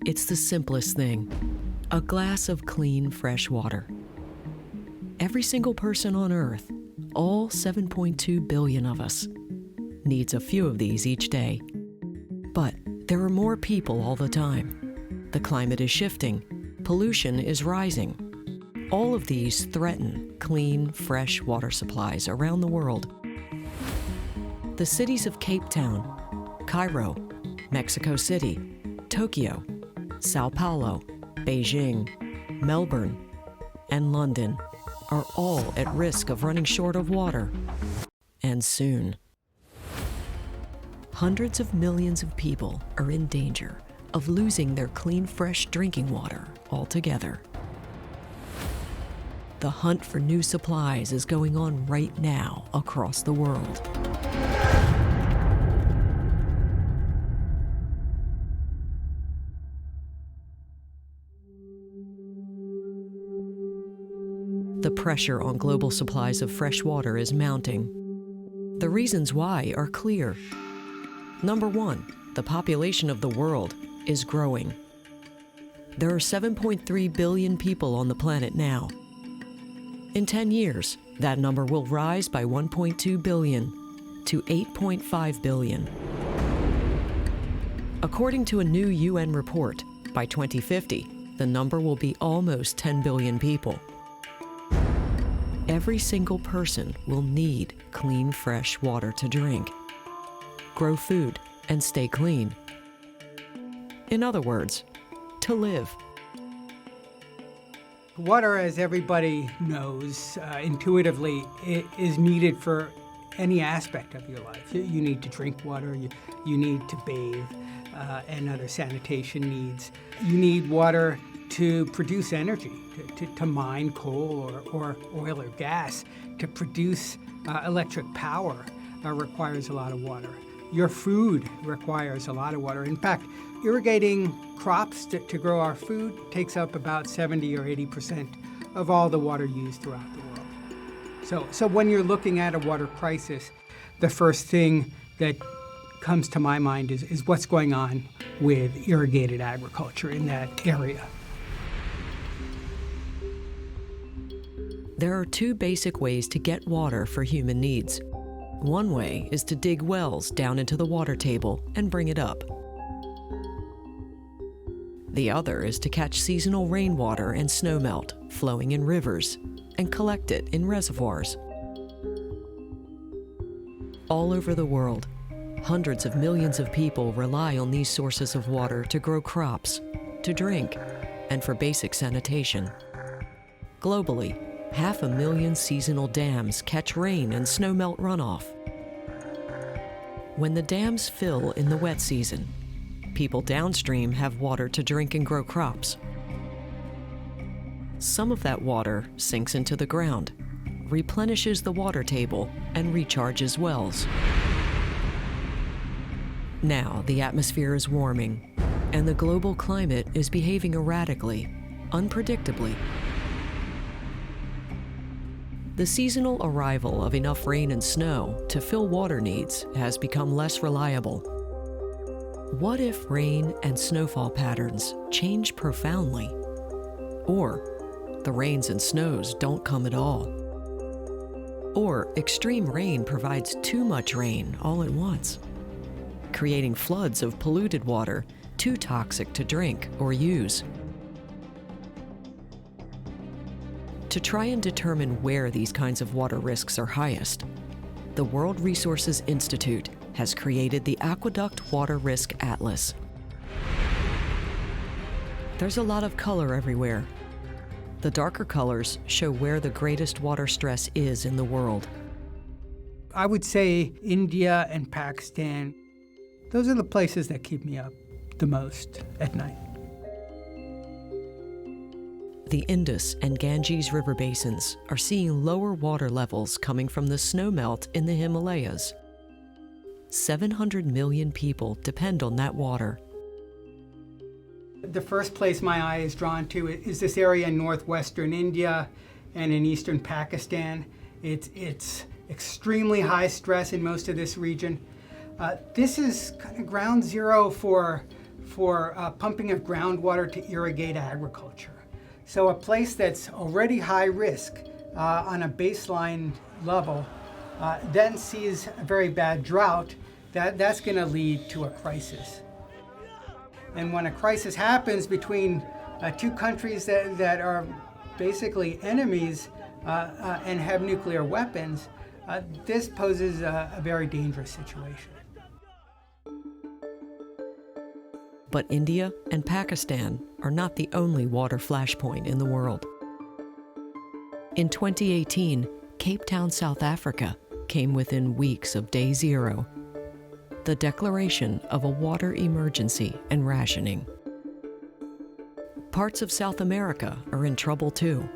It's the simplest thing. A glass of clean, fresh water. Every single person on Earth, all 7.2 billion of us, needs a few of these each day. But there are more people all the time. The climate is shifting. Pollution is rising. All of these threaten clean, fresh water supplies around the world. The cities of Cape Town, Cairo, Mexico City, Tokyo, São Paulo, Beijing, Melbourne, and London are all at risk of running short of water, and soon. Hundreds of millions of people are in danger of losing their clean, fresh drinking water altogether. The hunt for new supplies is going on right now across the world. The pressure on global supplies of fresh water is mounting. The reasons why are clear. Number one, the population of the world is growing. There are 7.3 billion people on the planet now. In 10 years, that number will rise by 1.2 billion to 8.5 billion. According to a new UN report, by 2050, the number will be almost 10 billion people. Every single person will need clean, fresh water to drink, grow food, and stay clean. In other words, to live. Water, as everybody knows intuitively, is needed for any aspect of your life. You need to drink water, you need to bathe, and other sanitation needs. You need water to produce energy, to mine coal or oil or gas. To produce electric power requires a lot of water. Your food requires a lot of water. In fact, irrigating crops to grow our food takes up about 70 or 80% of all the water used throughout the world. So when you're looking at a water crisis, the first thing that comes to my mind is what's going on with irrigated agriculture in that area. There are two basic ways to get water for human needs. One way is to dig wells down into the water table and bring it up. The other is to catch seasonal rainwater and snowmelt flowing in rivers and collect it in reservoirs. All over the world, hundreds of millions of people rely on these sources of water to grow crops, to drink, and for basic sanitation. Globally, 500,000 seasonal dams catch rain and snowmelt runoff. When the dams fill in the wet season, people downstream have water to drink and grow crops. Some of that water sinks into the ground, replenishes the water table, and recharges wells. Now the atmosphere is warming, and the global climate is behaving erratically, unpredictably. The seasonal arrival of enough rain and snow to fill water needs has become less reliable. What if rain and snowfall patterns change profoundly? Or the rains and snows don't come at all? Or extreme rain provides too much rain all at once, creating floods of polluted water too toxic to drink or use. To try and determine where these kinds of water risks are highest, the World Resources Institute has created the Aqueduct Water Risk Atlas. There's a lot of color everywhere. The darker colors show where the greatest water stress is in the world. I would say India and Pakistan, those are the places that keep me up the most at night. The Indus and Ganges river basins are seeing lower water levels coming from the snowmelt in the Himalayas. 700 million people depend on that water. The first place my eye is drawn to is this area in northwestern India and in eastern Pakistan. It's extremely high stress in most of this region. This is kind of ground zero for for pumping of groundwater to irrigate agriculture. So a place that's already high risk on a baseline level then sees a very bad drought, that's going to lead to a crisis. And when a crisis happens between two countries that are basically enemies and have nuclear weapons, this poses a very dangerous situation. But India and Pakistan are not the only water flashpoint in the world. In 2018, Cape Town, South Africa, came within weeks of day zero, the declaration of a water emergency and rationing. Parts of South America are in trouble too.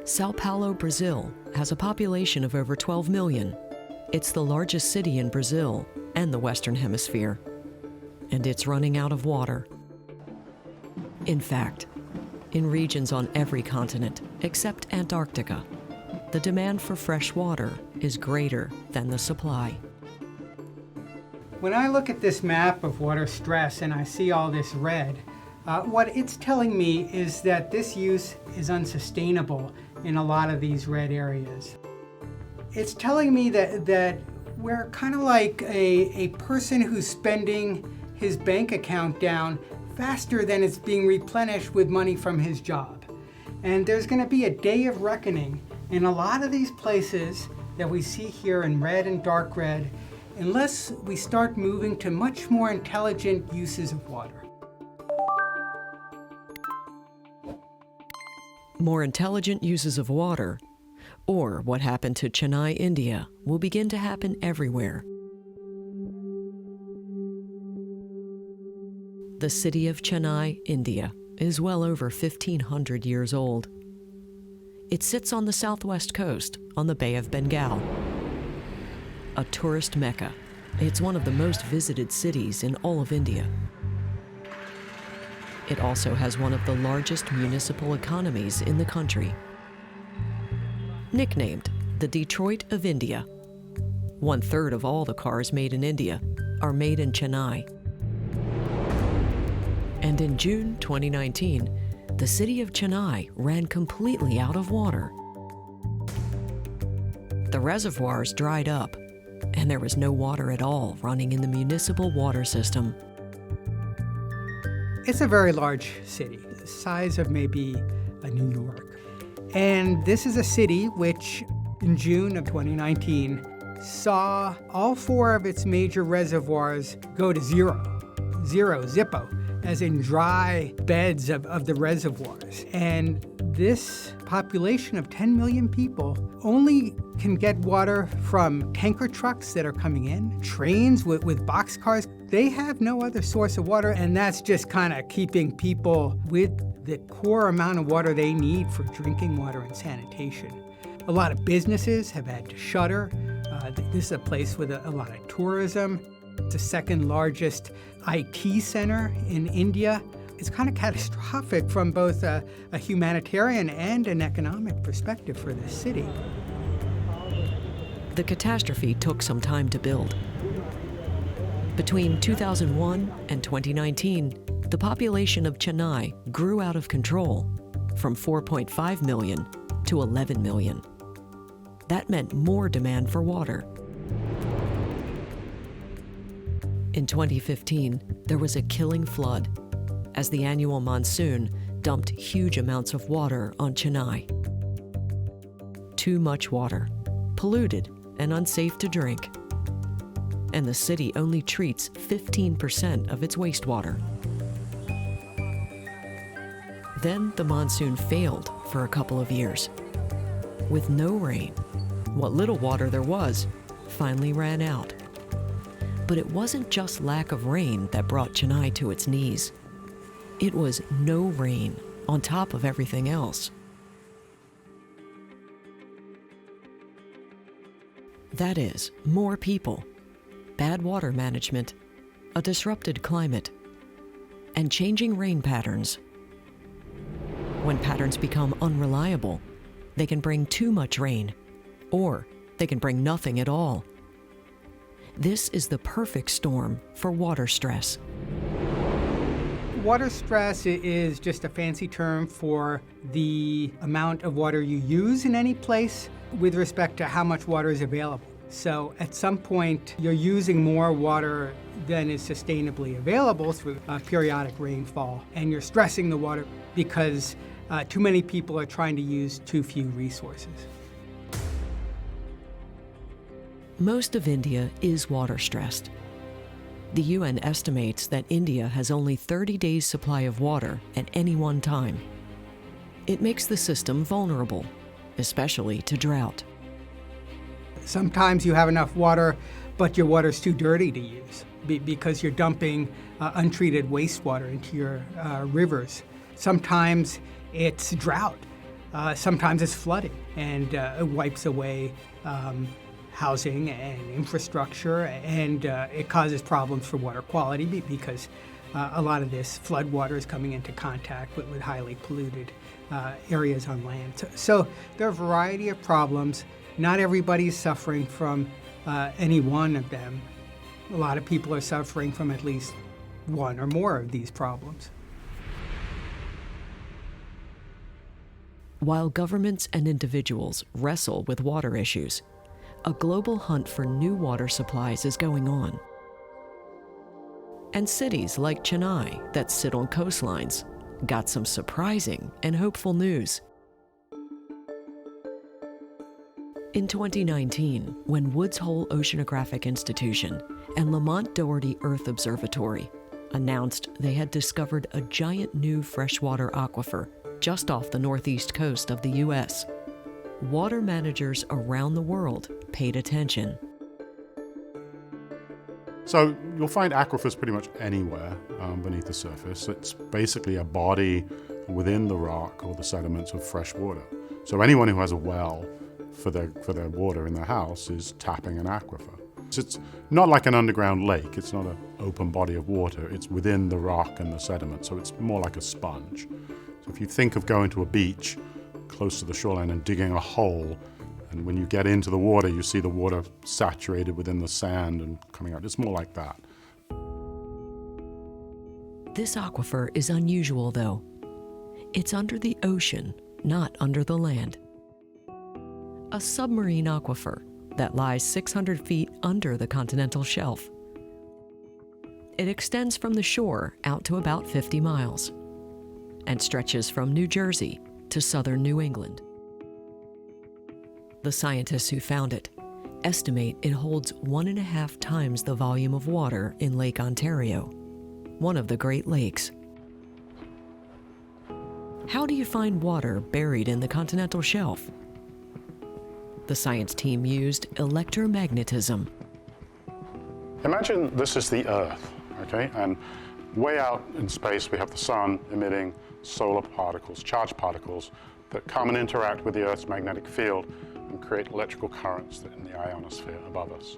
São Paulo, Brazil, has a population of over 12 million. It's the largest city in Brazil and the Western Hemisphere, and it's running out of water. In fact, in regions on every continent except Antarctica, the demand for fresh water is greater than the supply. When I look at this map of water stress and I see all this red, what it's telling me is that this use is unsustainable in a lot of these red areas. It's telling me that we're kind of like a person who's spending his bank account down faster than it's being replenished with money from his job. And there's going to be a day of reckoning in a lot of these places that we see here in red and dark red, unless we start moving to much more intelligent uses of water. More intelligent uses of water, or what happened to Chennai, India, will begin to happen everywhere. The city of Chennai, India, is well over 1,500 years old. It sits on the southwest coast, on the Bay of Bengal. A tourist mecca, it's one of the most visited cities in all of India. It also has one of the largest municipal economies in the country. Nicknamed the Detroit of India, 1/3 of all the cars made in India are made in Chennai. And in June 2019, the city of Chennai ran completely out of water. The reservoirs dried up, and there was no water at all running in the municipal water system. It's a very large city, the size of maybe a New York. And this is a city which, in June of 2019, saw all 4 of its major reservoirs go to zero, zippo, as in dry beds of the reservoirs. And this population of 10 million people only can get water from tanker trucks that are coming in, trains with boxcars. They have no other source of water, and that's just kind of keeping people with the core amount of water they need for drinking water and sanitation. A lot of businesses have had to shutter. This is a place with a lot of tourism. It's the second largest IT center in India. It's kind of catastrophic from both a humanitarian and an economic perspective for this city. The catastrophe took some time to build. Between 2001 and 2019, the population of Chennai grew out of control from 4.5 million to 11 million. That meant more demand for water. In 2015, there was a killing flood as the annual monsoon dumped huge amounts of water on Chennai. Too much water, polluted and unsafe to drink. And the city only treats 15% of its wastewater. Then the monsoon failed for a couple of years. With no rain, what little water there was finally ran out. But it wasn't just lack of rain that brought Chennai to its knees. It was no rain on top of everything else. That is, more people, bad water management, a disrupted climate, and changing rain patterns. When patterns become unreliable, they can bring too much rain, or they can bring nothing at all. This is the perfect storm for water stress. Water stress is just a fancy term for the amount of water you use in any place with respect to how much water is available. So at some point, you're using more water than is sustainably available through periodic rainfall, and you're stressing the water because too many people are trying to use too few resources. Most of India is water stressed. The UN estimates that India has only 30 days' supply of water at any one time. It makes the system vulnerable, especially to drought. Sometimes you have enough water, but your water's too dirty to use because you're dumping untreated wastewater into your rivers. Sometimes it's drought. Sometimes it's flooding, and it wipes away housing and infrastructure, and it causes problems for water quality because a lot of this flood water is coming into contact with highly polluted areas on land. So there are a variety of problems. Not everybody is suffering from any one of them. A lot of people are suffering from at least one or more of these problems. While governments and individuals wrestle with water issues, a global hunt for new water supplies is going on. And cities like Chennai that sit on coastlines got some surprising and hopeful news. In 2019, when Woods Hole Oceanographic Institution and Lamont Doherty Earth Observatory announced they had discovered a giant new freshwater aquifer just off the northeast coast of the U.S., water managers around the world paid attention. So you'll find aquifers pretty much anywhere beneath the surface. It's basically a body within the rock or the sediments of fresh water. So anyone who has a well for their water in their house is tapping an aquifer. It's not like an underground lake. It's not an open body of water. It's within the rock and the sediment, so it's more like a sponge. So if you think of going to a beach close to the shoreline and digging a hole, and when you get into the water, you see the water saturated within the sand and coming out. It's more like that. This aquifer is unusual, though. It's under the ocean, not under the land. A submarine aquifer that lies 600 feet under the continental shelf. It extends from the shore out to about 50 miles and stretches from New Jersey to southern New England. The scientists who found it estimate it holds 1.5 times the volume of water in Lake Ontario, one of the Great Lakes. How do you find water buried in the continental shelf? The science team used electromagnetism. Imagine this is the Earth, okay? And way out in space, we have the sun emitting solar particles, charged particles, that come and interact with the Earth's magnetic field and create electrical currents in the ionosphere above us.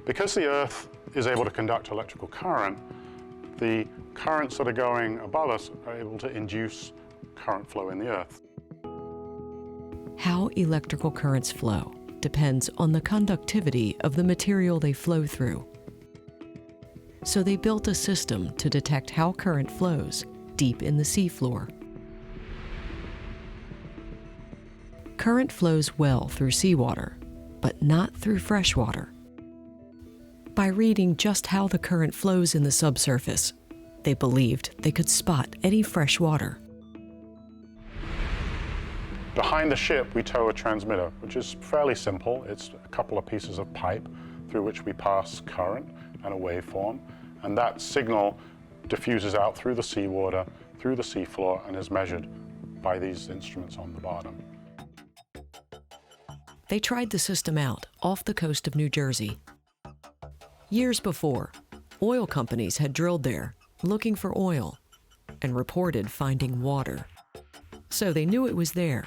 Because the Earth is able to conduct electrical current, the currents that are going above us are able to induce current flow in the Earth. How electrical currents flow depends on the conductivity of the material they flow through. So they built a system to detect how current flows deep in the seafloor. Current flows well through seawater, but not through freshwater. By reading just how the current flows in the subsurface, they believed they could spot any fresh water. Behind the ship, we tow a transmitter, which is fairly simple. It's a couple of pieces of pipe through which we pass current and a waveform, and that signal diffuses out through the seawater, through the seafloor, and is measured by these instruments on the bottom. They tried the system out off the coast of New Jersey. Years before, oil companies had drilled there, looking for oil, and reported finding water. So they knew it was there.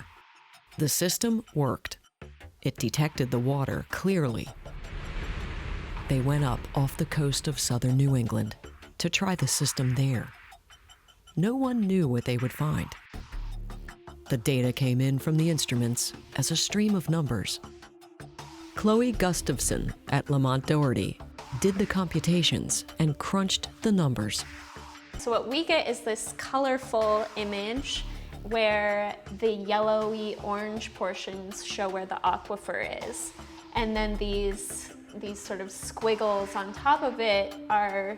The system worked. It detected the water clearly. They went up off the coast of southern New England to try the system there. No one knew what they would find. The data came in from the instruments as a stream of numbers. Chloe Gustafson at Lamont Doherty did the computations and crunched the numbers. So what we get is this colorful image where the yellowy orange portions show where the aquifer is. And then these sort of squiggles on top of it are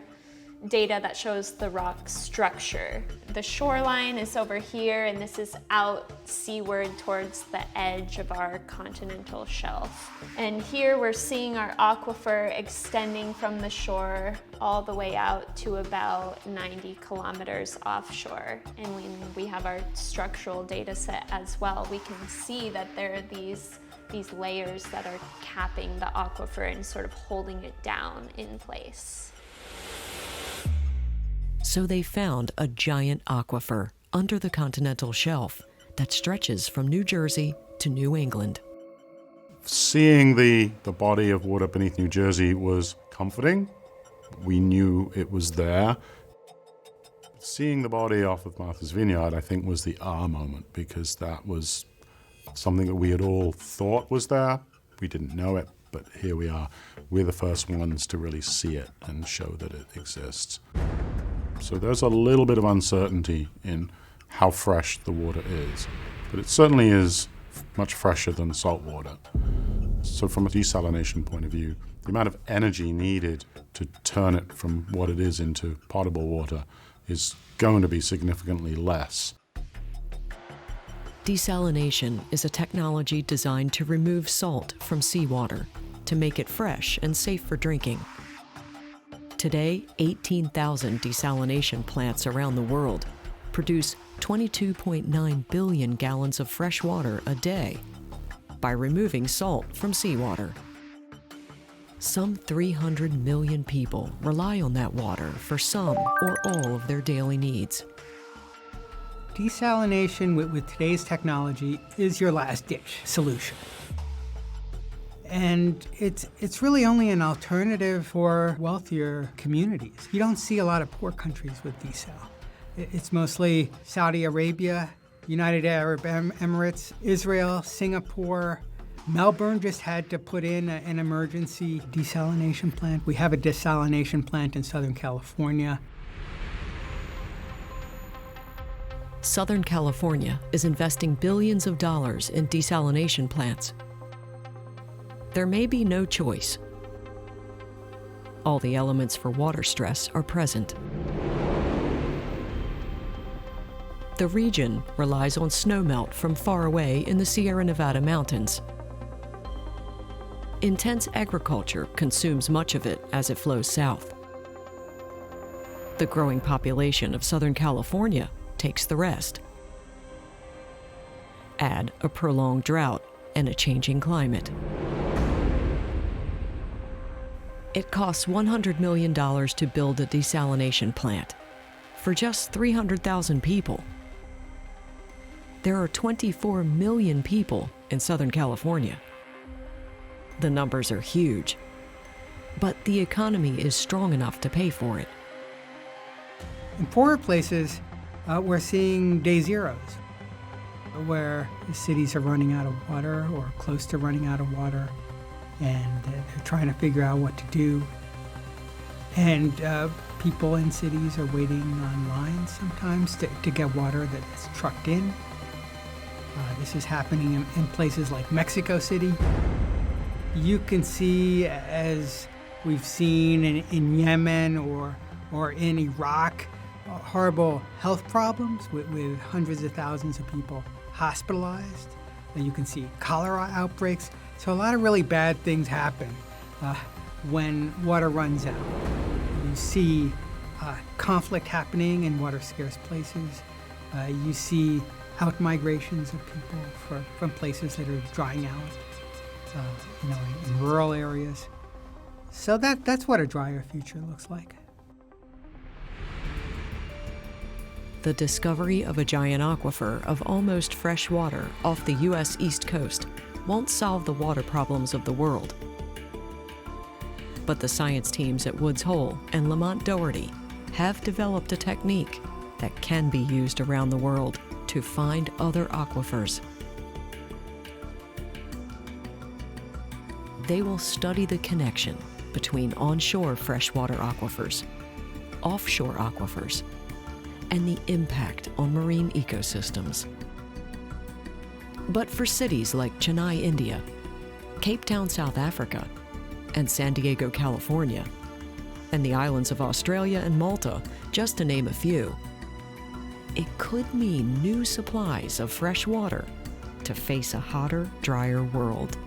data that shows the rock structure. The shoreline is over here, and this is out seaward towards the edge of our continental shelf. And here we're seeing our aquifer extending from the shore all the way out to about 90 kilometers offshore. And when we have our structural data set as well, we can see that there are these layers that are capping the aquifer and sort of holding it down in place. So they found a giant aquifer under the continental shelf that stretches from New Jersey to New England. Seeing the body of water beneath New Jersey was comforting. We knew it was there. Seeing the body off of Martha's Vineyard, I think, was the moment, because that was something that we had all thought was there. We didn't know it, but here we are. We're the first ones to really see it and show that it exists. So there's a little bit of uncertainty in how fresh the water is, but it certainly is much fresher than salt water. So from a desalination point of view, the amount of energy needed to turn it from what it is into potable water is going to be significantly less. Desalination is a technology designed to remove salt from seawater to make it fresh and safe for drinking. Today, 18,000 desalination plants around the world produce 22.9 billion gallons of fresh water a day by removing salt from seawater. Some 300 million people rely on that water for some or all of their daily needs. Desalination with today's technology is your last-ditch solution. And it's really only an alternative for wealthier communities. You don't see a lot of poor countries with desal. It's mostly Saudi Arabia, United Arab Emirates, Israel, Singapore. Melbourne just had to put in an emergency desalination plant. We have a desalination plant in Southern California. Southern California is investing billions of dollars in desalination plants. There may be no choice. All the elements for water stress are present. The region relies on snowmelt from far away in the Sierra Nevada mountains. Intense agriculture consumes much of it as it flows south. The growing population of Southern California takes the rest. Add a prolonged drought and a changing climate. It costs $100 million to build a desalination plant for just 300,000 people. There are 24 million people in Southern California. The numbers are huge, but the economy is strong enough to pay for it. In poorer places, we're seeing day zeros, where the cities are running out of water or close to running out of water, and they're trying to figure out what to do. And people in cities are waiting on lines sometimes to get water that's trucked in. This is happening in places like Mexico City. You can see, as we've seen in Yemen or in Iraq, horrible health problems with hundreds of thousands of people hospitalized. You can see cholera outbreaks. So a lot of really bad things happen when water runs out. You see conflict happening in water-scarce places. You see out-migrations of people from places that are drying out, in rural areas. So that's what a drier future looks like. The discovery of a giant aquifer of almost fresh water off the U.S. East Coast won't solve the water problems of the world. But the science teams at Woods Hole and Lamont Doherty have developed a technique that can be used around the world to find other aquifers. They will study the connection between onshore freshwater aquifers, offshore aquifers, and the impact on marine ecosystems. But for cities like Chennai, India, Cape Town, South Africa, and San Diego, California, and the islands of Australia and Malta, just to name a few, it could mean new supplies of fresh water to face a hotter, drier world.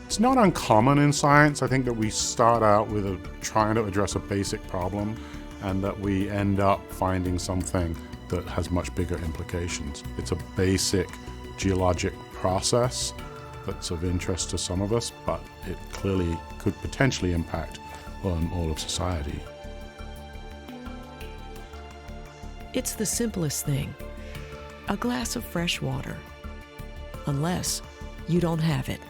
It's not uncommon in science, I think, that we start out with trying to address a basic problem and that we end up finding something that has much bigger implications. It's a basic geologic process that's of interest to some of us, but it clearly could potentially impact on all of society. It's the simplest thing, a glass of fresh water, unless you don't have it.